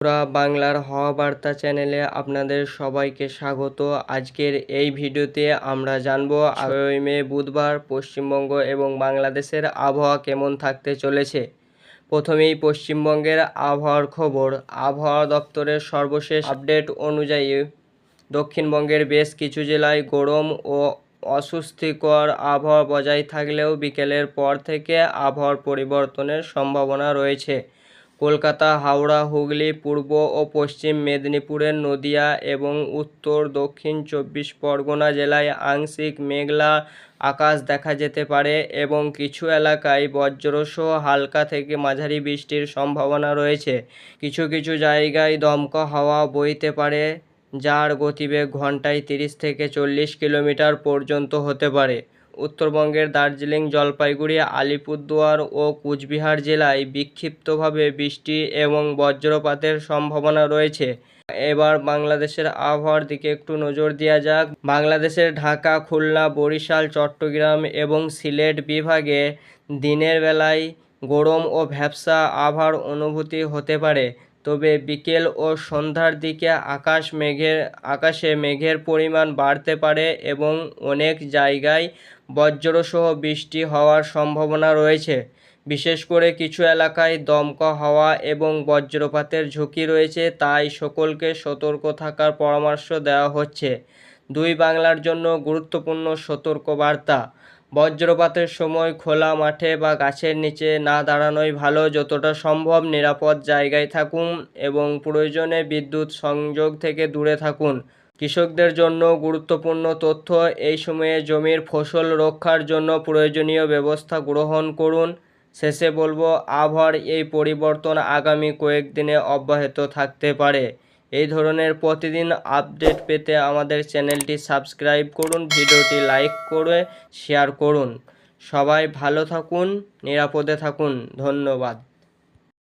পুরা বাংলার হাওয়া বার্তা চ্যানেলে আপনাদের সবাইকে স্বাগত। আজকের এই ভিডিওতে আমরা জানবো 8ই মে বুধবার পশ্চিমবঙ্গ এবং বাংলাদেশের আবহাওয়া কেমন থাকতে চলেছে। প্রথমেই পশ্চিমবঙ্গের আবহাওয়ার খবর। আবহাওয়া দপ্তরের সর্বশেষ আপডেট অনুযায়ী দক্ষিণবঙ্গের বেশ কিছু জেলায় গরম ও অস্বস্তিকর আবহাওয়া বজায় থাকলেও বিকেলের পর থেকে আবহাওয়ার পরিবর্তনের সম্ভাবনা রয়েছে। কলকাতা, হাওড়া, হুগলি, পূর্ব ও পশ্চিম মেদিনীপুরের নদিয়া এবং উত্তর দক্ষিণ 24 পরগনা জেলায় আংশিক মেঘলা আকাশ দেখা যেতে পারে এবং কিছু এলাকায় বজ্রসহ হালকা থেকে মাঝারি বৃষ্টির সম্ভাবনা রয়েছে। কিছু কিছু জায়গায় দমকা হাওয়া বইতে পারে, যার গতিবেগ ঘন্টায় 30 থেকে 40 কিলোমিটার পর্যন্ত হতে পারে। উত্তরবঙ্গের দার্জিলিং, জলপাইগুড়ি, আলিপুরদুয়ার ও কুচবিহার জেলায় বিক্ষিপ্তভাবে বৃষ্টি এবং বজ্রপাতের সম্ভাবনা রয়েছে। এবার বাংলাদেশের আবহাওয়ার দিকে একটু নজর দেওয়া যাক। বাংলাদেশের ঢাকা, খুলনা, বরিশাল, চট্টগ্রাম এবং সিলেট বিভাগে দিনের বেলায় গরম ও ভ্যাপসা আবহাওয়ার অনুভূতি হতে পারে, তবে বিকেল ও সন্ধ্যার দিকে আকাশে মেঘের পরিমাণ বাড়তে পারে এবং অনেক জায়গায় বজ্রসহ বৃষ্টি হওয়ার সম্ভাবনা রয়েছে। বিশেষ করে কিছু এলাকায় দমকা হাওয়া এবং বজ্রপাতের ঝুঁকি রয়েছে, তাই সকলকে সতর্ক থাকার পরামর্শ দেওয়া হচ্ছে। বাংলার জন্য গুরুত্বপূর্ণ সতর্কবার্তা। বজ্রপাতের সময় খোলা মাঠে বা গাছের নিচে না দাঁড়ানোই ভালো। যতটা সম্ভব নিরাপদ জায়গায় থাকুন এবং প্রয়োজনে বিদ্যুৎ সংযোগ থেকে দূরে থাকুন। কৃষকদের জন্য গুরুত্বপূর্ণ তথ্য। এই সময়ে জমির ফসল রক্ষার জন্য প্রয়োজনীয় ব্যবস্থা গ্রহণ করুন। শেষে বলবো, আবহাওয়ার এই পরিবর্তন আগামী কয়েকদিনে অব্যাহত থাকতে পারে। এই ধরনের প্রতিদিন আপডেট পেতে আমাদের চ্যানেলটি সাবস্ক্রাইব করুন, ভিডিওটি লাইক করে শেয়ার করুন। সবাই ভালো থাকুন, নিরাপদে থাকুন। ধন্যবাদ।